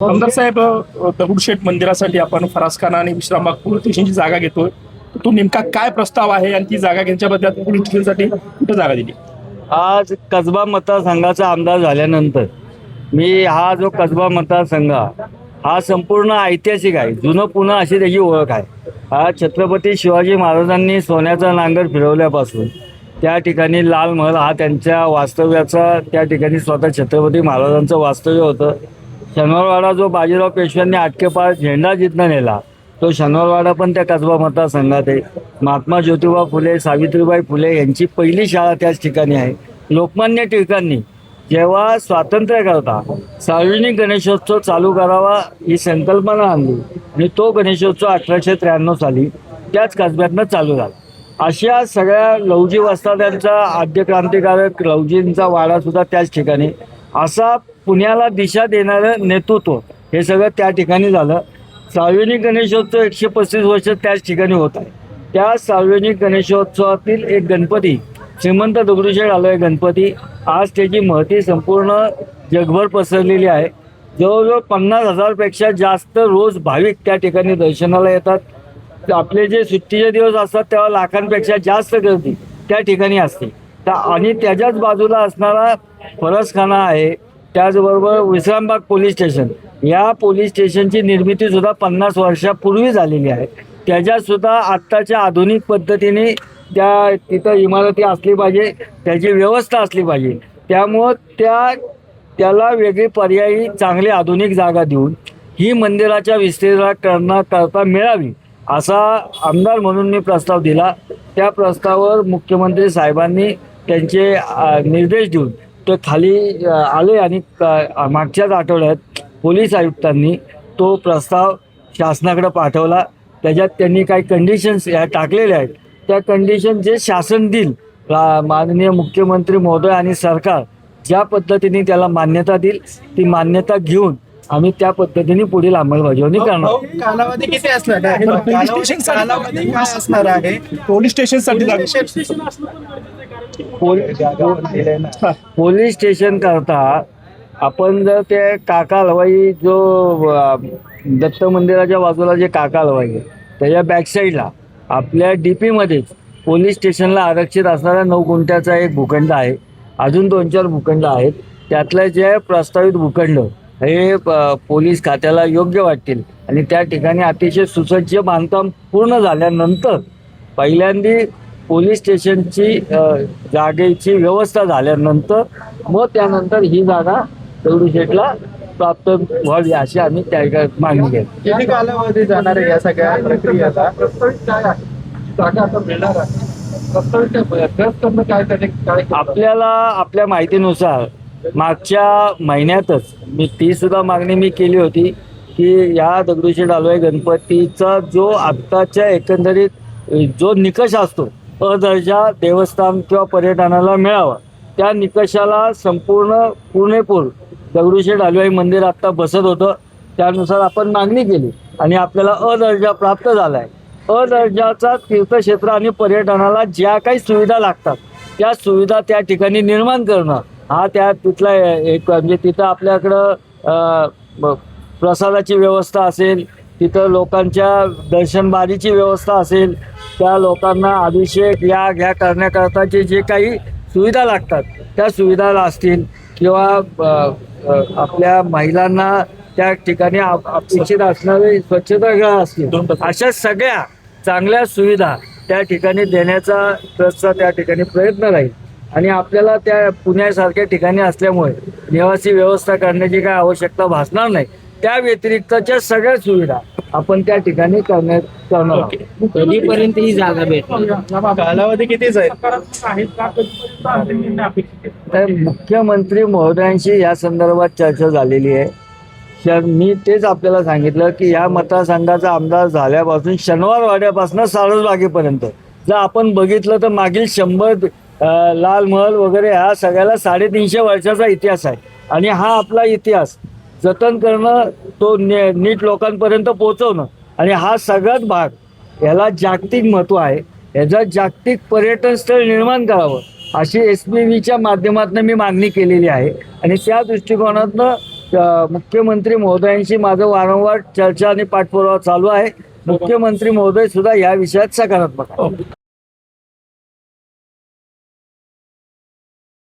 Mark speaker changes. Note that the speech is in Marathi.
Speaker 1: आमदार साहेब, दगडूशेठ मंदिरासाठी आपण फरासखाना आणि विश्रामबाग पोलीस स्टेशनची जागा घेतोय. तो नेमका काय प्रस्ताव आहे आणि ती जागा घ्यायच्या बदल्यात पोलीस स्टेशनसाठी कुठं जागा दिली?
Speaker 2: आज कसबा मतदारसंघाचा आमदार झाल्यानंतर मी हा जो कसबा मतदारसंघ हा संपूर्ण ऐतिहासिक आहे. जुनं पुणे अशी त्याची ओळख आहे. हा छत्रपती शिवाजी महाराजांनी सोन्याचा नांगर फिरवल्यापासून त्या ठिकाणी लाल महल हा त्यांच्या वास्तव्याचा, त्या ठिकाणी स्वतः छत्रपती महाराजांचं वास्तव्य होतं. शनिवारवाडा जो बाजीराव पेशव्यांनी आटकेपार झेंडा जिथनं नेला तो शनिवारवाडा पण त्या कसबा मतदारसंघात आहे. महात्मा ज्योतिबा फुले, सावित्रीबाई फुले यांची पहिली शाळा त्याच ठिकाणी आहे. लोकमान्य टिळकांनी जेव्हा स्वातंत्र्याकरता सार्वजनिक गणेशोत्सव चालू करावा ही संकल्पना आणली आणि तो गणेशोत्सव 1893 साली त्याच कसब्यातनं चालू झाला. अशा सगळ्या लवजी वस्ताद्यांचा आद्य क्रांतिकारक लवजींचा वाडा सुद्धा त्याच ठिकाणी. असा पुण्याला दिशा देणारं नेतृत्व हे सगळं त्या ठिकाणी झालं. सार्वजनिक गणेशोत्सव 135 वर्ष त्याच ठिकाणी होत आहे. त्या सार्वजनिक गणेशोत्सवातील एक गणपती श्रीमंत दगडूशेठ हलवाई गणपती आज त्याची महती संपूर्ण जगभर पसरलेली आहे. जवळजवळ 50,000पेक्षा जास्त रोज भाविक त्या ठिकाणी दर्शनाला येतात. आपले जे सुट्टीचे दिवस असतात तेव्हा लाखांपेक्षा जास्त गर्दी त्या ठिकाणी असते. आणि त्याच्याच बाजूला असणारा फरसखाना आहे. त्याचबरोबर विश्रामबाग पोलीस स्टेशन, या पोलीस स्टेशनची निर्मिती सुद्धा 50 वर्षापूर्वी झालेली आहे. त्याच्यात सुद्धा आत्ताच्या आधुनिक पद्धतीने तिथं इमारती असली पाहिजे, त्याची व्यवस्था असली पाहिजे. त्यामुळं त्याला वेगळी पर्यायी चांगली आधुनिक जागा देऊन ही मंदिराच्या विस्तारीकरणाकरता मिळावी असा आमदार म्हणून मी प्रस्ताव दिला. त्या प्रस्तावावर मुख्यमंत्री साहेबांनी त्यांचे निर्देश देऊन तो खाली आले आणि मागच्याच आठवड्यात पोलीस आयुक्तांनी तो प्रस्ताव शासनाकडे पाठवला. त्याच्यात त्यांनी काही कंडिशन्स टाकलेल्या आहेत. त्या कंडिशन जे शासन देईल, माननीय मुख्यमंत्री महोदय आणि सरकार ज्या पद्धतीने त्याला मान्यता देईल ती मान्यता घेऊन आम्ही त्या पद्धतीने पुढील अंमलबजावणी करणार.
Speaker 3: कालावधी किती असणार आहे? कालावधी काय असणार आहे?
Speaker 1: पोलीस स्टेशनसाठी
Speaker 2: पोलीस स्टेशन करता आपण जर ते काका हलवाई जो दत्त मंदिराच्या बाजूला जे काका हलवाई आहे त्याच्या बॅकसाईडला आपल्या DP मध्येच पोलीस स्टेशनला आरक्षित असणारा 9 गुंठ्याचा एक भूखंड आहे. अजून 2-4 भूखंड आहेत. त्यातल्या जे प्रस्तावित भूखंड हे पोलीस खात्याला योग्य वाटतील आणि त्या ठिकाणी अतिशय सुसज्ज बांधकाम पूर्ण झाल्यानंतर पहिल्यांदी पोलीस स्टेशनची जागेची व्यवस्था झाल्यानंतर मग त्यानंतर ही जागा दगडूशेठला प्राप्त व्हावी अशी आम्ही त्या मागणी केली.
Speaker 3: किती कालावधी जाणार आहे या सगळ्या प्रक्रियेला?
Speaker 2: आपल्याला आपल्या माहितीनुसार मागच्या महिन्यातच ती सुद्धा मागणी मी केली होती की या दगडूशेठ हलवाई गणपतीचा जो आत्ताच्या एकंदरीत जो निकष असतो दर्जा देवस्थान किंवा पर्यटनाला मिळावा, त्या निकषाला पुरेपूर दगडूशेठ हलवाई मंदिर आत्ता बसत होतं. त्यानुसार आपण मागणी केली आणि आपल्याला दर्जा प्राप्त झाला आहे. दर्जाचा तीर्थक्षेत्र आणि पर्यटनाला ज्या काही सुविधा लागतात त्या सुविधा त्या ठिकाणी निर्माण करणं हा तिथला एक म्हणजे तिथं आपल्याकडं प्रसादाची व्यवस्था असेल, तिथं लोकांच्या दर्शनबारीची व्यवस्था असेल, त्या लोकांना अभिषेक या घ्या करण्याकरताचे जे काही सुविधा लागतात त्या सुविधा असतील किंवा आपल्या महिलांना त्या ठिकाणी अपेक्षित असणारे स्वच्छतागृह असतील, अशा सगळ्या चांगल्या सुविधा त्या ठिकाणी देण्याचा ट्रस्टचा त्या ठिकाणी प्रयत्न राहील. आणि आपल्याला त्या पुण्यासारख्या ठिकाणी असल्यामुळे निवासी व्यवस्था करण्याची काय आवश्यकता भासणार नाही. त्या व्यतिरिक्तच्या सगळ्या सुविधा आपण त्या ठिकाणी करणार.
Speaker 4: कधीपर्यंत ही जागा भेटणार?
Speaker 3: कालावधी कितीच आहे?
Speaker 2: तर मुख्यमंत्री महोदयांशी या संदर्भात चर्चा झालेली आहे. मी तेच आपल्याला सांगितलं की या मतदारसंघाचा आमदार झाल्यापासून शनिवारवाड्यापासून सारसबागेपर्यंत जर आपण बघितलं तर मागील 100 लाल महल वगैरे ह्या सगळ्याला 350 वर्षाचा इतिहास आहे. आणि हा आपला इतिहास जतन करणं, तो नीट लोकांपर्यंत पोहोचवणं आणि हा सगळाच भाग याला जागतिक महत्त्व आहे. याचा जागतिक पर्यटन स्थळ निर्माण करावं अशी SPVच्या माध्यमातून मी मागणी केलेली आहे. आणि त्या दृष्टिकोनातनं मुख्यमंत्री महोदयांशी माझं वारंवार चर्चा आणि पाठपुरावा चालू आहे. मुख्यमंत्री महोदय सुद्धा या विषयात सकारात्मक आहे.